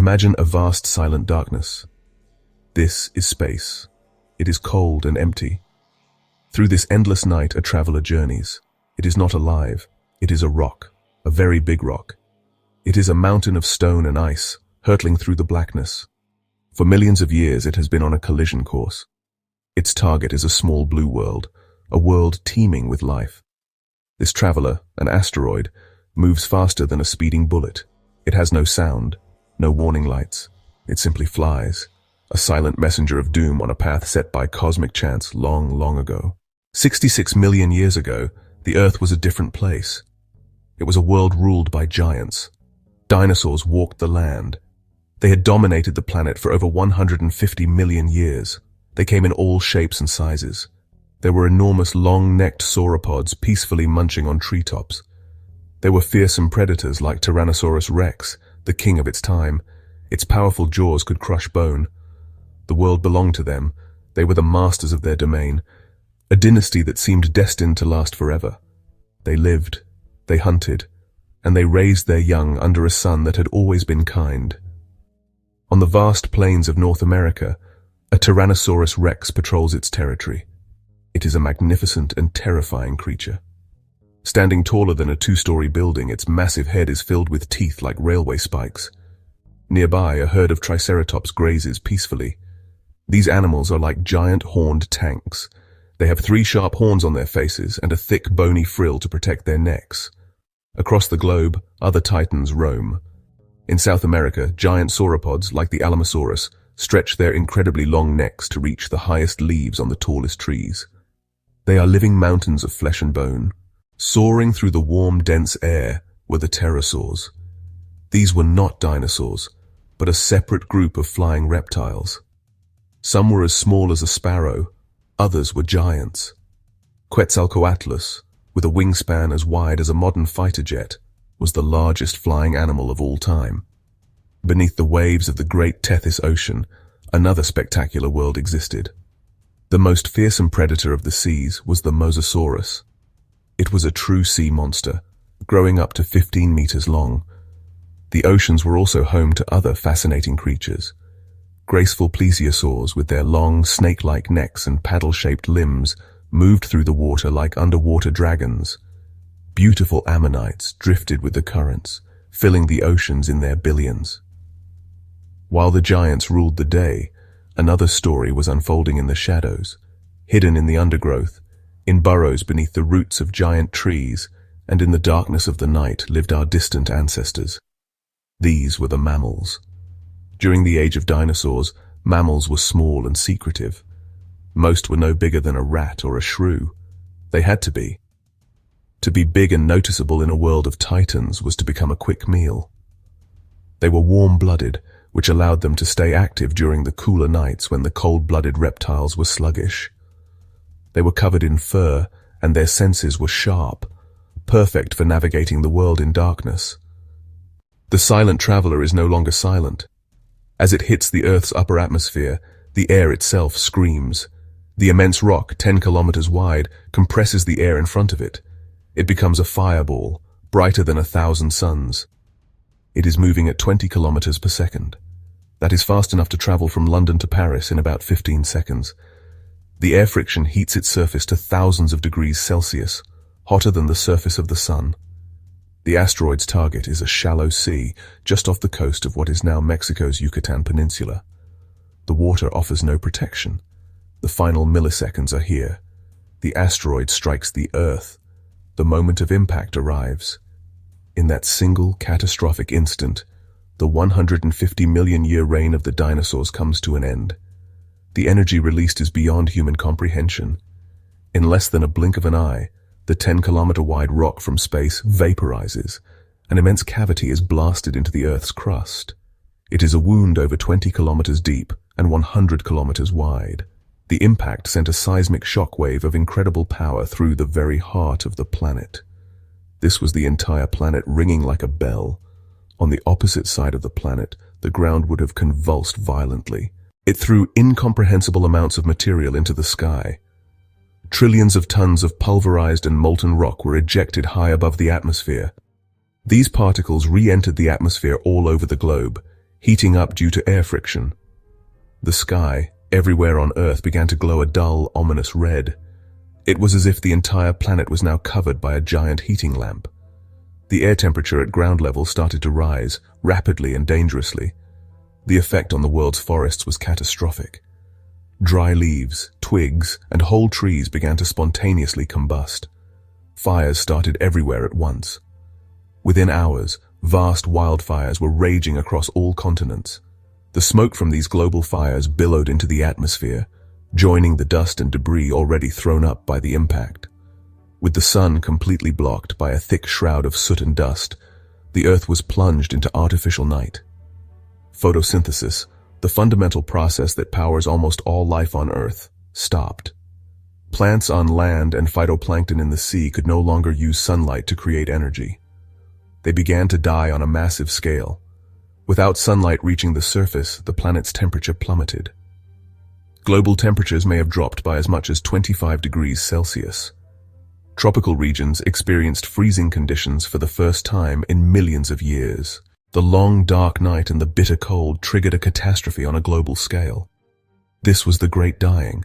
Imagine a vast silent darkness. This is space. It is cold and empty. Through this endless night a traveler journeys. It is not alive. It is a rock, a very big rock. It is a mountain of stone and ice, hurtling through the blackness. For millions of years it has been on a collision course. Its target is a small blue world, a world teeming with life. This traveler, an asteroid, moves faster than a speeding bullet. It has no sound, no warning lights. It simply flies, a silent messenger of doom on a path set by cosmic chance long, long ago. 66 million years ago, the Earth was a different place. It was a world ruled by giants. Dinosaurs walked the land. They had dominated the planet for over 150 million years. They came in all shapes and sizes. There were enormous long-necked sauropods peacefully munching on treetops. They were fearsome predators like Tyrannosaurus rex, the king of its time. Its powerful jaws could crush bone. The world belonged to them. They were the masters of their domain, a dynasty that seemed destined to last forever. They lived, they hunted, and they raised their young under a sun that had always been kind. On the vast plains of North America, a Tyrannosaurus rex patrols its territory. It is a magnificent and terrifying creature. Standing taller than a two-story building, its massive head is filled with teeth like railway spikes. Nearby, a herd of triceratops grazes peacefully. These animals are like giant horned tanks. They have 3 sharp horns on their faces and a thick bony frill to protect their necks. Across the globe, other titans roam. In South America, giant sauropods, like the Alamosaurus, stretch their incredibly long necks to reach the highest leaves on the tallest trees. They are living mountains of flesh and bone. Soaring through the warm, dense air were the pterosaurs. These were not dinosaurs, but a separate group of flying reptiles. Some were as small as a sparrow, others were giants. Quetzalcoatlus, with a wingspan as wide as a modern fighter jet, was the largest flying animal of all time. Beneath the waves of the Great Tethys Ocean, another spectacular world existed. The most fearsome predator of the seas was the Mosasaurus. It was a true sea monster, growing up to 15 meters long. The oceans were also home to other fascinating creatures. Graceful plesiosaurs with their long, snake-like necks and paddle-shaped limbs moved through the water like underwater dragons. Beautiful ammonites drifted with the currents, filling the oceans in their billions. While the giants ruled the day, another story was unfolding in the shadows, hidden in the undergrowth, in burrows beneath the roots of giant trees, and in the darkness of the night lived our distant ancestors. These were the mammals. During the age of dinosaurs, mammals were small and secretive. Most were no bigger than a rat or a shrew. They had to be. To be big and noticeable in a world of titans was to become a quick meal. They were warm-blooded, which allowed them to stay active during the cooler nights when the cold-blooded reptiles were sluggish. They were covered in fur, and their senses were sharp, perfect for navigating the world in darkness. The silent traveler is no longer silent. As it hits the Earth's upper atmosphere, the air itself screams. The immense rock, 10 kilometers wide, compresses the air in front of it. It becomes a fireball, brighter than 1,000 suns. It is moving at 20 kilometers per second. That is fast enough to travel from London to Paris in about 15 seconds. The air friction heats its surface to thousands of degrees Celsius, hotter than the surface of the sun. The asteroid's target is a shallow sea just off the coast of what is now Mexico's Yucatan Peninsula. The water offers no protection. The final milliseconds are here. The asteroid strikes the Earth. The moment of impact arrives. In that single catastrophic instant, the 150 million year reign of the dinosaurs comes to an end. The energy released is beyond human comprehension. In less than a blink of an eye, the 10-kilometer wide rock from space vaporizes. An immense cavity is blasted into the Earth's crust. It is a wound over 20 kilometers deep and 100 kilometers wide. The impact sent a seismic shockwave of incredible power through the very heart of the planet. This was the entire planet ringing like a bell. On the opposite side of the planet, the ground would have convulsed violently. It threw incomprehensible amounts of material into the sky. Trillions of tons of pulverized and molten rock were ejected high above the atmosphere. These particles re-entered the atmosphere all over the globe, heating up due to air friction. The sky, everywhere on Earth, began to glow a dull, ominous red. It was as if the entire planet was now covered by a giant heating lamp. The air temperature at ground level started to rise, rapidly and dangerously. The effect on the world's forests was catastrophic. Dry leaves, twigs, and whole trees began to spontaneously combust. Fires started everywhere at once. Within hours, vast wildfires were raging across all continents. The smoke from these global fires billowed into the atmosphere, joining the dust and debris already thrown up by the impact. With the sun completely blocked by a thick shroud of soot and dust, the Earth was plunged into artificial night. Photosynthesis, the fundamental process that powers almost all life on Earth, stopped. Plants on land and phytoplankton in the sea could no longer use sunlight to create energy. They began to die on a massive scale. Without sunlight reaching the surface, the planet's temperature plummeted. Global temperatures may have dropped by as much as 25 degrees Celsius. Tropical regions experienced freezing conditions for the first time in millions of years. The long, dark night and the bitter cold triggered a catastrophe on a global scale. This was the Great Dying.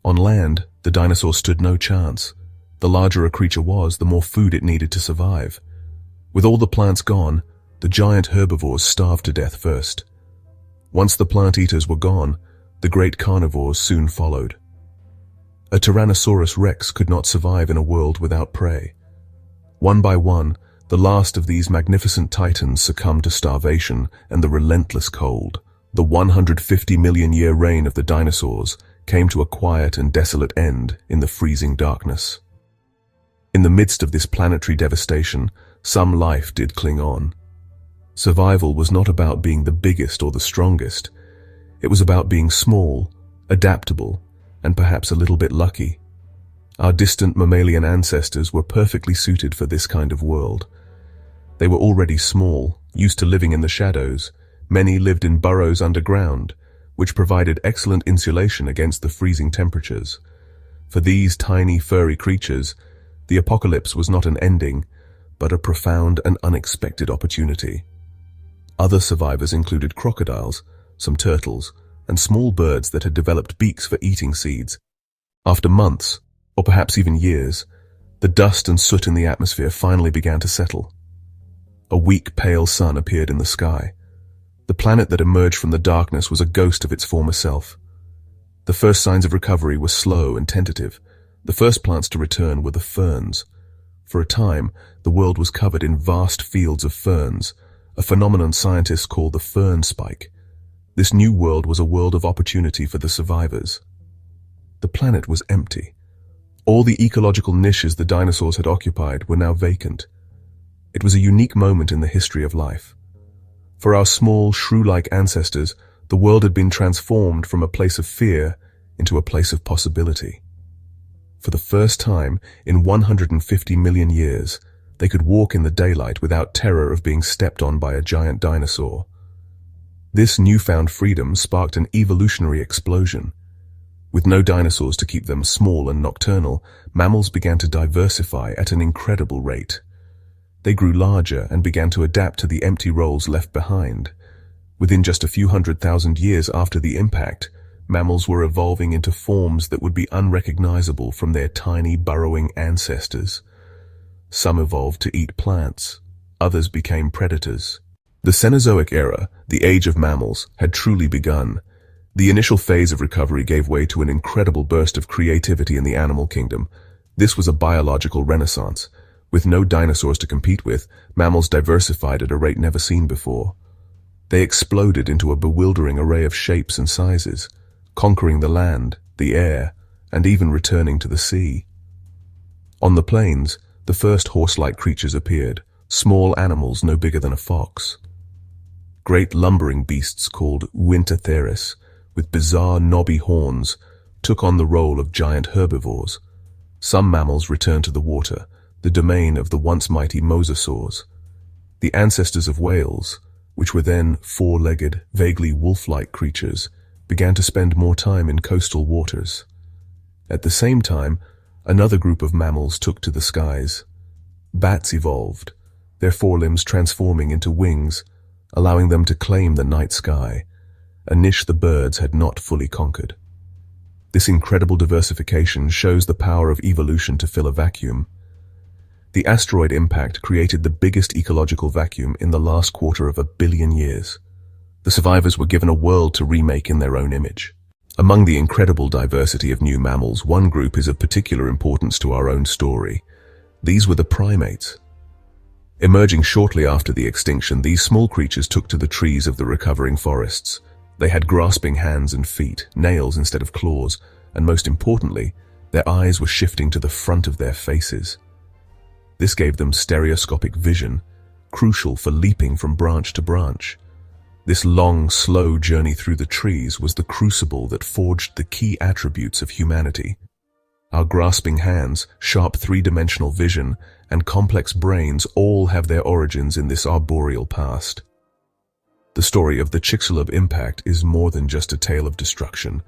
On land, the dinosaur stood no chance. The larger a creature was, the more food it needed to survive. With all the plants gone, the giant herbivores starved to death first. Once the plant eaters were gone, the great carnivores soon followed. A Tyrannosaurus rex could not survive in a world without prey. One by one, the last of these magnificent titans succumbed to starvation and the relentless cold. The 150-million-year reign of the dinosaurs came to a quiet and desolate end in the freezing darkness. In the midst of this planetary devastation, some life did cling on. Survival was not about being the biggest or the strongest. It was about being small, adaptable, and perhaps a little bit lucky. Our distant mammalian ancestors were perfectly suited for this kind of world. They were already small, used to living in the shadows. Many lived in burrows underground, which provided excellent insulation against the freezing temperatures. For these tiny, furry creatures, the apocalypse was not an ending, but a profound and unexpected opportunity. Other survivors included crocodiles, some turtles, and small birds that had developed beaks for eating seeds. After months, or perhaps even years, the dust and soot in the atmosphere finally began to settle. A weak, pale sun appeared in the sky. The planet that emerged from the darkness was a ghost of its former self. The first signs of recovery were slow and tentative. The first plants to return were the ferns. For a time, the world was covered in vast fields of ferns, a phenomenon scientists call the fern spike. This new world was a world of opportunity for the survivors. The planet was empty. All the ecological niches the dinosaurs had occupied were now vacant. It was a unique moment in the history of life. For our small, shrew-like ancestors, the world had been transformed from a place of fear into a place of possibility. For the first time in 150 million years, they could walk in the daylight without terror of being stepped on by a giant dinosaur. This newfound freedom sparked an evolutionary explosion. With no dinosaurs to keep them small and nocturnal, mammals began to diversify at an incredible rate. They grew larger and began to adapt to the empty roles left behind. Within just a few 100,000 years after the impact, mammals were evolving into forms that would be unrecognizable from their tiny, burrowing ancestors. Some evolved to eat plants. Others became predators. The Cenozoic era, the Age of Mammals, had truly begun. The initial phase of recovery gave way to an incredible burst of creativity in the animal kingdom. This was a biological renaissance. With no dinosaurs to compete with, mammals diversified at a rate never seen before. They exploded into a bewildering array of shapes and sizes, conquering the land, the air, and even returning to the sea. On the plains, the first horse-like creatures appeared, small animals no bigger than a fox. Great lumbering beasts called Wintertheres, with bizarre knobby horns, took on the role of giant herbivores. Some mammals returned to the water, the domain of the once mighty mosasaurs. The ancestors of whales, which were then four-legged, vaguely wolf-like creatures, began to spend more time in coastal waters. At the same time, another group of mammals took to the skies. Bats evolved, their forelimbs transforming into wings, allowing them to claim the night sky, a niche the birds had not fully conquered. This incredible diversification shows the power of evolution to fill a vacuum. The asteroid impact created the biggest ecological vacuum in the last 250 million years. The survivors were given a world to remake in their own image. Among the incredible diversity of new mammals, one group is of particular importance to our own story. These were the primates. Emerging shortly after the extinction, these small creatures took to the trees of the recovering forests. They had grasping hands and feet, nails instead of claws, and most importantly, their eyes were shifting to the front of their faces. This gave them stereoscopic vision, crucial for leaping from branch to branch. This long, slow journey through the trees was the crucible that forged the key attributes of humanity. Our grasping hands, sharp three-dimensional vision, and complex brains all have their origins in this arboreal past. The story of the Chicxulub impact is more than just a tale of destruction.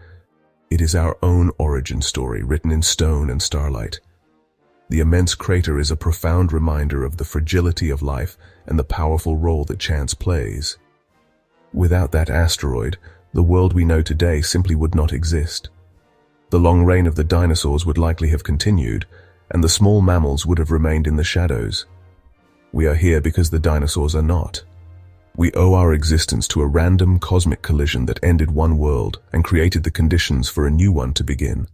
It is our own origin story, written in stone and starlight. The immense crater is a profound reminder of the fragility of life and the powerful role that chance plays. Without that asteroid, the world we know today simply would not exist. The long reign of the dinosaurs would likely have continued, and the small mammals would have remained in the shadows. We are here because the dinosaurs are not. We owe our existence to a random cosmic collision that ended one world and created the conditions for a new one to begin.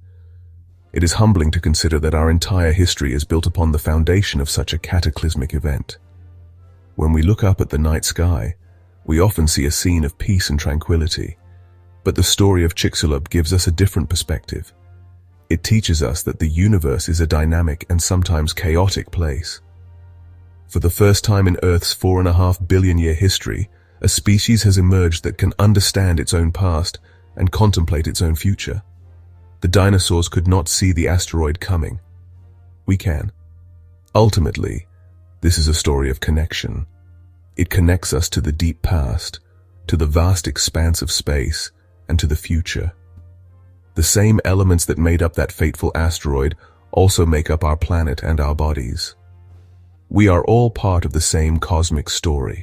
It is humbling to consider that our entire history is built upon the foundation of such a cataclysmic event. When we look up at the night sky, we often see a scene of peace and tranquility. But the story of Chicxulub gives us a different perspective. It teaches us that the universe is a dynamic and sometimes chaotic place. For the first time in Earth's 4.5 billion year history, a species has emerged that can understand its own past and contemplate its own future. The dinosaurs could not see the asteroid coming. We can. Ultimately, this is a story of connection. It connects us to the deep past, to the vast expanse of space, and to the future. The same elements that made up that fateful asteroid also make up our planet and our bodies. We are all part of the same cosmic story.